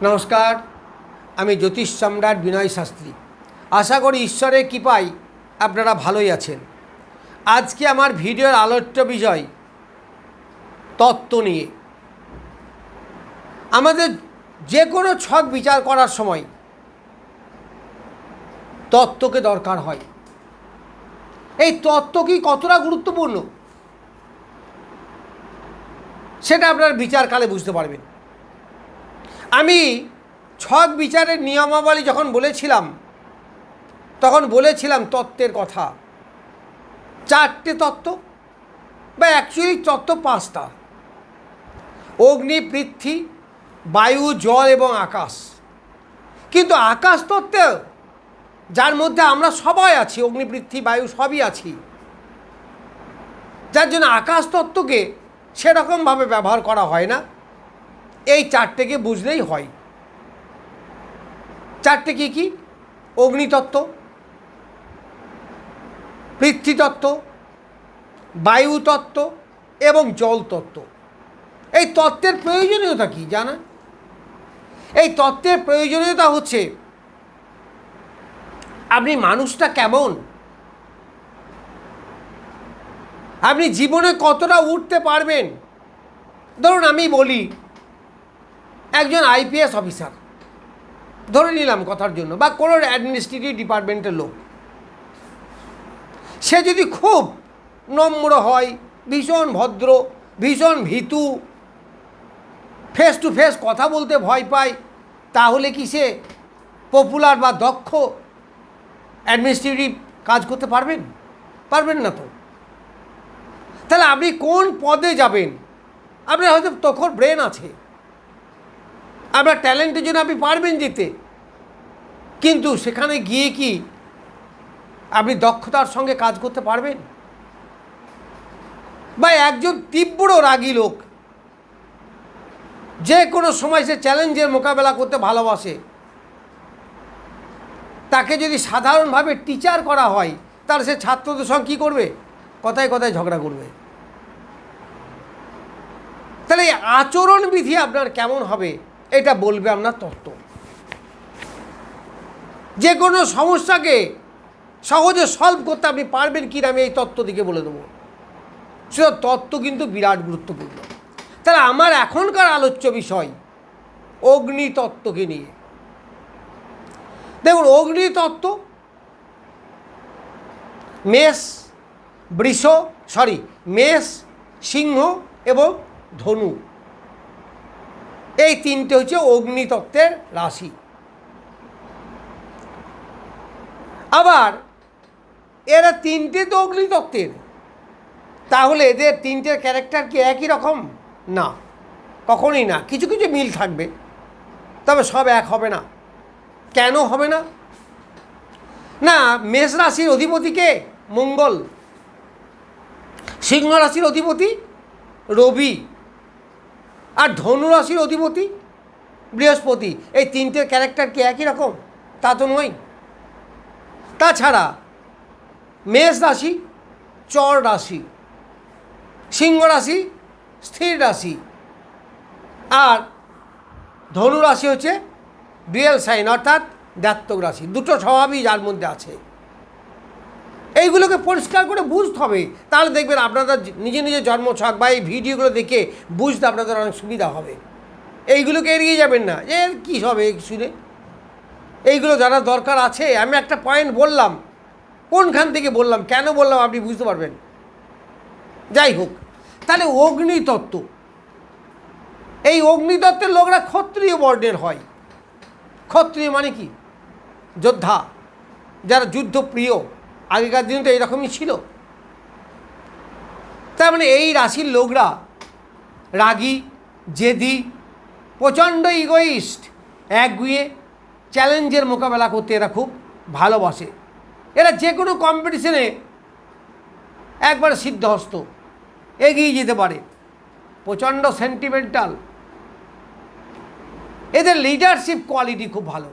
নমস্কার, আমি জ্যোতিষ সম্রাট বিনয় শাস্ত্রী। আশা করি ঈশ্বরের কৃপায় আপনারা ভালোই আছেন। আজকে আমার ভিডিওর আলোচ্য বিষয় তত্ত্ব নিয়ে। আমাদের যে কোনো ছক বিচার করার সময় তত্ত্বকে দরকার হয়। এই তত্ত্ব কি কতটা গুরুত্বপূর্ণ সেটা আপনার বিচারকালে বুঝতে পারবেন। আমি ছক বিচারের নিয়মাবলী যখন বলেছিলাম তখন বলেছিলাম তত্ত্বের কথা। 4টে তত্ত্ব, বা অ্যাকচুয়ালি তত্ত্ব 5টা: অগ্নি, পৃথ্বী, বায়ু, জল এবং আকাশ। কিন্তু আকাশ তত্ত্বে, যার মধ্যে আমরা সবাই আছি, অগ্নি, পৃথ্বী, বায়ু সবই আছি, যার জন্য আকাশ তত্ত্বকে সেরকমভাবে ব্যবহার করা হয় না। এই 4টেকে বুঝলেই হয়। 4টে কী কী? অগ্নিতত্ত্ব, পৃথ্বীতত্ত্ব, বায়ুতত্ত্ব এবং জলতত্ত্ব। এই তত্ত্বের প্রয়োজনীয়তা কী জানা? এই তত্ত্বের প্রয়োজনীয়তা হচ্ছে আপনি মানুষটা কেমন, আপনি জীবনে কতটা উঠতে পারবেন। ধরুন আমি বলি একজন আইপিএস অফিসার, ধরে নিলাম কথার জন্য, বা কোনো অ্যাডমিনিস্ট্রেটিভ ডিপার্টমেন্টের লোক। সে যদি খুব নম্র হয়, ভীষণ ভদ্র, ভীষণ ভীতু, ফেস টু ফেস কথা বলতে ভয় পায়, তাহলে কি সে পপুলার বা দক্ষ অ্যাডমিনিস্ট্রেটিভ কাজ করতে পারবেন? পারবেন না তো। তাহলে আপনি কোন পদে যাবেন? আপনার হয়তো তখন ব্রেন আছে, আপনার ট্যালেন্টের জন্য আপনি পারবেন যেতে, কিন্তু সেখানে গিয়ে কি আপনি দক্ষতার সঙ্গে কাজ করতে পারবেন? বা একজন তীব্র রাগী লোক, যে কোনো সময় সে চ্যালেঞ্জের মোকাবেলা করতে ভালোবাসে, তাকে যদি সাধারণভাবে টিচার করা হয়, তাহলে সে ছাত্রদের সঙ্গে কী করবে? কথায় কথায় ঝগড়া করবে। তাহলে এই আচরণবিধি আপনার কেমন হবে এটা বলবে আপনার তত্ত্ব। যে কোনো সমস্যাকে সহজে সলভ করতে আপনি পারবেন কি না, আমি এই তত্ত্ব দিকে বলে দেবো। সে তত্ত্ব কিন্তু বিরাট গুরুত্বপূর্ণ। তাহলে আমার এখনকার আলোচ্য বিষয় অগ্নিতত্ত্বকে নিয়ে। দেখুন, অগ্নিতত্ত্ব মেষ, সিংহ এবং ধনু, এই 3টে হচ্ছে অগ্নিতত্ত্বের রাশি। আবার এরা 3টে তো অগ্নিতত্ত্বের, তাহলে এদের 3টের ক্যারেক্টার কি একই রকম? না, কখনোই না। কিছু কিছু মিল থাকবে, তবে সব এক হবে না। কেন হবে না? না, মেষ রাশির অধিপতি কে? মঙ্গল। সিংহ রাশির অধিপতি রবি। আর ধনু রাশির অধিপতি বৃহস্পতি। এই 3টের ক্যারেক্টার কি একই রকম? তা তো নয়। তাছাড়া মেষ রাশি চর রাশি, সিংহ রাশি স্থির রাশি, আর ধনু রাশি হচ্ছে ডুয়েল সাইন অর্থাৎ দ্ব্যর্থক রাশি। দুটো স্বভাবই যার মধ্যে আছে। এইগুলোকে পরিষ্কার করে বুঝতে হবে, তাহলে দেখবেন আপনাদের নিজে জন্মছক বা এই ভিডিওগুলো দেখে বুঝতে আপনাদের অনেক সুবিধা হবে। এইগুলোকে এড়িয়ে যাবেন না, যে কী হবে শুনে। এইগুলো জানা দরকার আছে। আমি একটা পয়েন্ট বললাম, কোনখান থেকে বললাম, কেন বললাম, আপনি বুঝতে পারবেন। যাই হোক, তাহলে অগ্নিতত্ত্ব, এই অগ্নিতত্ত্বের লোকরা ক্ষত্রিয় বর্ণের হয়। ক্ষত্রিয় মানে কি? যোদ্ধা, যারা যুদ্ধপ্রিয়। আগেকার দিনে তো এইরকমই ছিল। তার মানে এই রাশির লোকরা রাগী, জেদি, প্রচণ্ড ইগোইস্ট, একগুঁয়ে, চ্যালেঞ্জের মোকাবেলা করতে এরা খুব ভালোবাসে। এরা যে কোনো কম্পিটিশনে একবারে সিদ্ধহস্ত, এগিয়ে যেতে পারে। প্রচণ্ড সেন্টিমেন্টাল। এদের লিডারশিপ কোয়ালিটি খুব ভালো।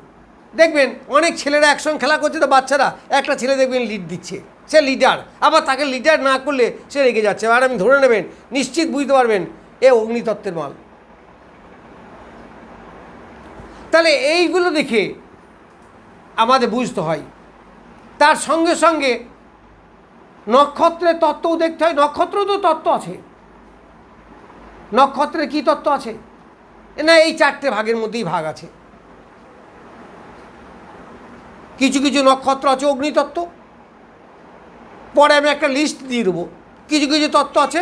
দেখবেন অনেক ছেলেরা একসঙ্গে খেলা করছে, তো বাচ্চারা একটা ছেলে দেখবেন লিড দিচ্ছে, সে লিডার। আবার তাকে লিডার না করলে সে রেগে যাচ্ছে। আর আমি ধরে নেবেন, নিশ্চিত বুঝতে পারবেন এ অগ্নিতত্ত্বের মাল। তাহলে এইগুলো দেখে আমাদের বুঝতে হয়। তার সঙ্গে সঙ্গে নক্ষত্রের তত্ত্বও দেখতে হয়। নক্ষত্র তো তত্ত্ব আছে। নক্ষত্রের কী তত্ত্ব আছে না, এই 4টে ভাগের মধ্যেই ভাগ আছে। কিছু কিছু নক্ষত্র আছে অগ্নিতত্ত্ব, পরে আমি একটা লিস্ট দিয়ে দেবো। কিছু কিছু তত্ত্ব আছে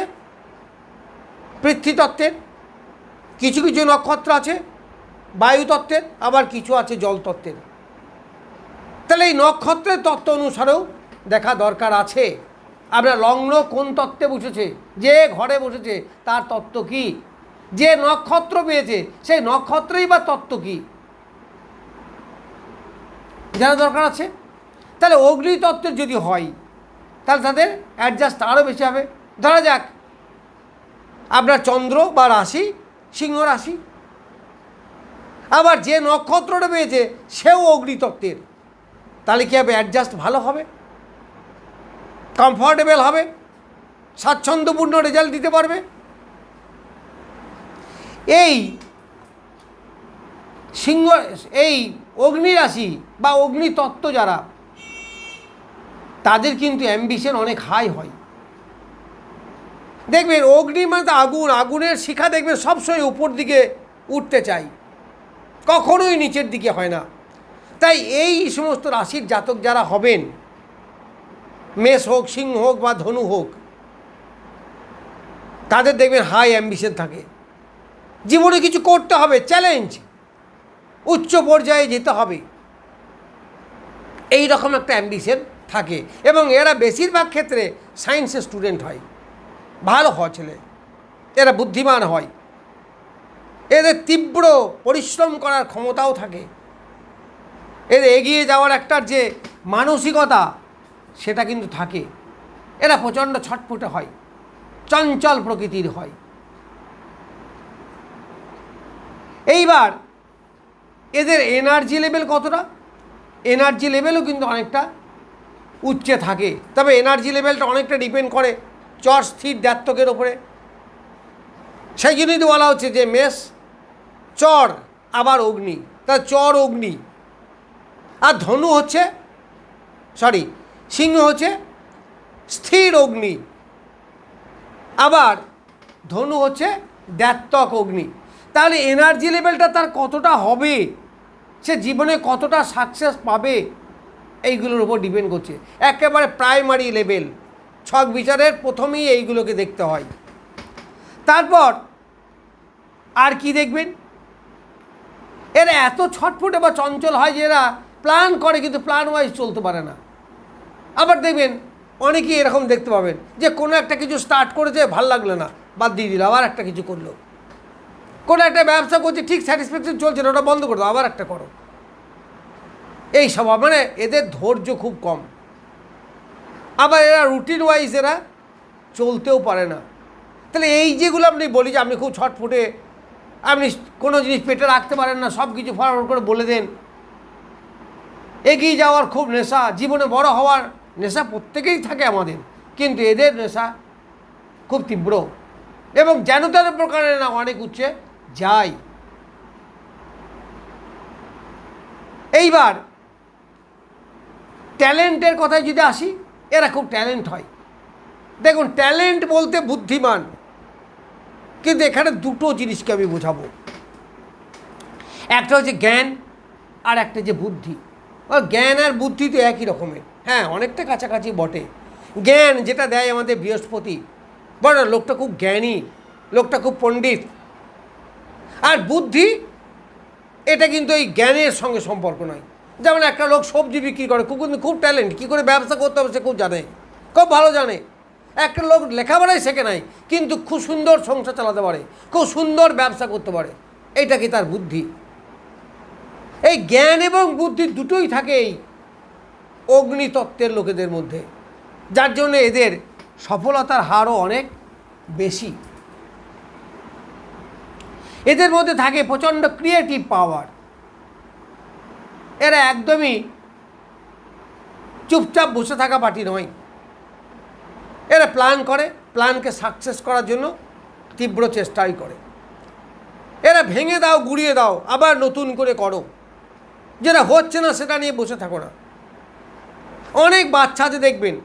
পৃথ্বীতত্ত্বের, কিছু কিছু নক্ষত্র আছে বায়ুতত্ত্বের, আবার কিছু আছে জলতত্ত্বের। তাহলে এই নক্ষত্রের তত্ত্ব অনুসারেও দেখা দরকার আছে আমরা লগ্ন কোন তত্ত্বে বসেছে, যে ঘরে বসেছে তার তত্ত্ব কী, যে নক্ষত্র পেয়েছে সেই নক্ষত্রেই বা তত্ত্ব কী জানা দরকার আছে। তাহলে অগ্নিতত্ত্বের যদি হয় তাহলে তাদের অ্যাডজাস্ট আরও বেশি হবে। ধরা যাক আপনার চন্দ্র বা রাশি সিংহ রাশি, আবার যে নক্ষত্রটা পেয়েছে সেও অগ্নিতত্ত্বের, তাহলে কী হবে, অ্যাডজাস্ট ভালো হবে, কমফর্টেবল হবে, স্বাচ্ছন্দ্যপূর্ণ রেজাল্ট দিতে পারবে। এই সিংহ, এই অগ্নি রাশি বা অগ্নিতত্ত্ব যারা, তাদের কিন্তু অ্যাম্বিশন অনেক হাই হয়। দেখবেন অগ্নি মানে তো আগুন, আগুনের শিখা দেখবেন সবসময় উপর দিকে উঠতে চাই, কখনোই নিচের দিকে হয় না। তাই এই সমস্ত রাশির জাতক যারা হবেন, মেষ হোক, সিংহ হোক বা ধনু হোক, তাদের দেখবেন হাই অ্যাম্বিশন থাকে। জীবনে কিছু করতে হবে, চ্যালেঞ্জ, উচ্চ পর্যায়ে যেতে হবে, এই রকম একটা অ্যাম্বিশন থাকে। এবং এরা বেশিরভাগ ক্ষেত্রে সায়েন্সের স্টুডেন্ট হয়, ভালো হয় ছেলে, এরা বুদ্ধিমান হয়, এদের তীব্র পরিশ্রম করার ক্ষমতাও থাকে, এদের এগিয়ে যাওয়ার একটা যে মানসিকতা সেটা কিন্তু থাকে। এরা প্রচণ্ড ছটফটে হয়, চঞ্চল প্রকৃতির হয়। এইবার এদের এনার্জি লেভেল কতটা, এনার্জি লেভেলও কিন্তু অনেকটা উচ্চে থাকে। তবে এনার্জি লেভেলটা অনেকটা ডিপেন্ড করে চর স্থির দ্বাত্তকের ওপরে। সেই জন্যই তো বলা হচ্ছে যে মেষ চর আবার অগ্নি, তা চর অগ্নি। আর ধনু হচ্ছে, সরি, সিংহ হচ্ছে স্থির অগ্নি, আবার ধনু হচ্ছে দ্বাত্তক অগ্নি। তাহলে এনার্জি লেভেলটা তার কতটা হবে, সে জীবনে কতটা সাকসেস পাবে, এইগুলোর উপর ডিপেন্ড করছে। একেবারে প্রাইমারি লেভেল ছক বিচারের প্রথমেই এইগুলোকে দেখতে হয়। তারপর আর কি দেখবেন, এরা এত ছটফটে বা চঞ্চল হয় যে এরা প্ল্যান করে কিন্তু প্ল্যান ওয়াইজ চলতে পারে না। আবার দেখবেন অনেকেই এরকম দেখতে পাবেন যে কোনো একটা কিছু স্টার্ট করেছে, ভাল লাগলো না, বাদ দিয়ে দিল, আবার একটা কিছু করলো। কোনো একটা ব্যবসা করছে, ঠিক স্যাটিসফ্যাকশন চলছে না, ওটা বন্ধ করে দাও, আবার একটা করো। এই স্বভাব, মানে এদের ধৈর্য খুব কম। আবার এরা রুটিন ওয়াইজ এরা চলতেও পারে না। তাহলে এই যেগুলো আপনি বলি যে আপনি খুব ছটফটে, আপনি কোনো জিনিস পেটে রাখতে পারেন না, সব কিছু ফরওয়ার্ড করে বলে দেন, এগিয়ে যাওয়ার খুব নেশা, জীবনে বড় হওয়ার নেশা প্রত্যেকেই থাকে আমাদের, কিন্তু এদের নেশা খুব তীব্র এবং যেন তেন প্রকারের না অনেক উচ্চে যায়। এইবার ট্যালেন্টের কথায় যদি আসি, এরা খুব ট্যালেন্ট হয়। দেখুন, ট্যালেন্ট বলতে বুদ্ধিমান, কিন্তু এখানে দুটো জিনিসকে আমি বোঝাবো, একটা হচ্ছে জ্ঞান আর একটা যে বুদ্ধি। জ্ঞান আর বুদ্ধি তো একই রকমের, হ্যাঁ অনেকটা কাছাকাছি বটে। জ্ঞান যেটা দেয় আমাদের বৃহস্পতি, বড় লোকটা খুব জ্ঞানী, লোকটা খুব পণ্ডিত। আর বুদ্ধি এটা কিন্তু এই জ্ঞানের সঙ্গে সম্পর্ক নয়। যেমন একটা লোক সবজি বিক্রি করে, কিন্তু খুব ট্যালেন্ট, কী করে ব্যবসা করতে হবে সে খুব জানে, খুব ভালো জানে। একটা লোক লেখাপড়াই শেখে নাই, কিন্তু খুব সুন্দর সংসার চালাতে পারে, খুব সুন্দর ব্যবসা করতে পারে, এইটা কি তার বুদ্ধি। এই জ্ঞান এবং বুদ্ধি দুটোই থাকে এই অগ্নিতত্ত্বের লোকেদের মধ্যে, যার জন্য এদের সফলতার হারও অনেক বেশি। এদের মধ্যে থাকে প্রচণ্ড ক্রিয়েটিভ পাওয়ার। এরা একদমই চুপচাপ বসে থাকা পার্টি নয়, এরা প্ল্যান করে, প্ল্যানকে সাকসেস করার জন্য তীব্র চেষ্টাই করে। এরা ভেঙে দাও, গুড়িয়ে দাও, আবার নতুন করে করো। যেটা হচ্ছে না সেটা নিয়ে বসে থাকো না। অনেক বাচ্চাদের দেখবেন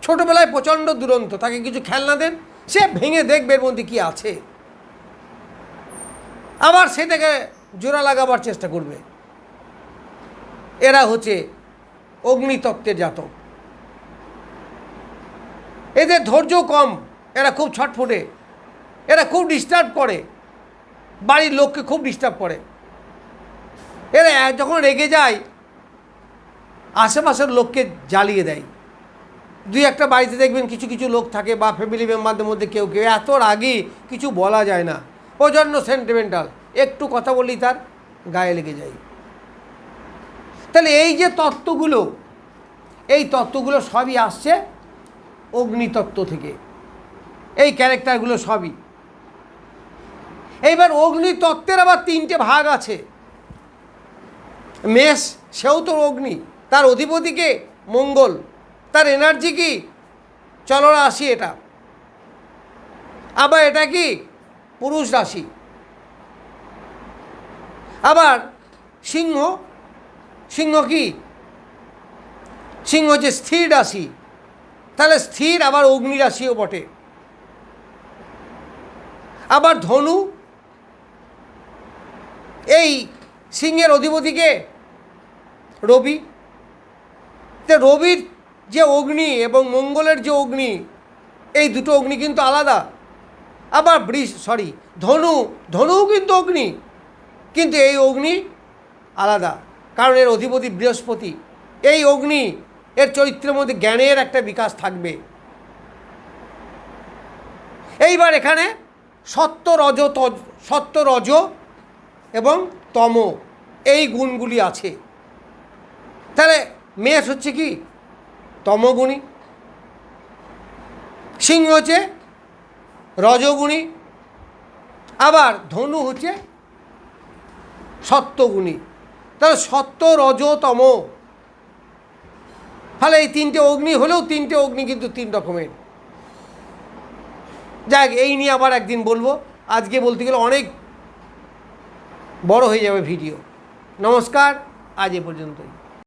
ছোটোবেলায় প্রচণ্ড দুরন্ত, তাকে কিছু খেলনা দেন, সে ভেঙে দেখবে এর মধ্যে কী আছে, আবার সেটাকে জোড়া লাগাবার চেষ্টা করবে। এরা হচ্ছে অগ্নিতত্ত্বের জাতক। এদের ধৈর্য কম, এরা খুব ছটফটে, এরা খুব ডিস্টার্ব করে, বাড়ির লোককে খুব ডিস্টার্ব করে। এরা যখন রেগে যায় আশেপাশের লোককে জ্বালিয়ে দেয়। দুই একটা বাড়িতে দেখবেন কিছু কিছু লোক থাকে বা ফ্যামিলি মেম্বারদের মধ্যে কেউ কেউ এত রাগী কিছু বলা যায় না, প্রচণ্ড সেন্টিমেন্টাল, একটু কথা বললেই তার গায়ে লেগে যায়। তাহলে এই যে তত্ত্বগুলো, এই তত্ত্বগুলো সবই আসছে অগ্নিতত্ত্ব থেকে, এই ক্যারেক্টারগুলো সবই। এইবার অগ্নিতত্ত্বের আবার তিনটে ভাগ আছে। মেষ, সেও তো অগ্নি, তার অধিপতিকে মঙ্গল, তার এনার্জি কি চল রাশি এটা, আবার এটা কি পুরুষ রাশি। আবার সিংহ, সিংহ কি, সিংহ হচ্ছে স্থির রাশি, তাহলে স্থির আবার অগ্নি রাশিও বটে। আবার ধনু, এই সিংহের অধিপতিকে রবি, তো রবির যে অগ্নি এবং মঙ্গলের যে অগ্নি, এই দুটো অগ্নি কিন্তু আলাদা। আবার ধনু, ধনুও কিন্তু অগ্নি, কিন্তু এই অগ্নি আলাদা, কারণ এর অধিপতি বৃহস্পতি। এই অগ্নি, এর চরিত্রের মধ্যে জ্ঞানের একটা বিকাশ থাকবে। এইবার এখানে সত্য রজ এবং তম, এই গুণগুলি আছে। তাহলে মেষ হচ্ছে কি তমগুণী, সিংহ হচ্ছে রজগুণী, আবার ধনু হচ্ছে সত্যগুণী। তাহলে সত্য, রজ, তম, তাহলে এই তিনটে অগ্নি হলেও তিনটে অগ্নি কিন্তু তিন রকমের। যাক, এই নিয়ে আবার একদিন বলবো, আজকে বলতে গেলে অনেক বড় হয়ে যাবে ভিডিও। নমস্কার, আজ এ পর্যন্তই।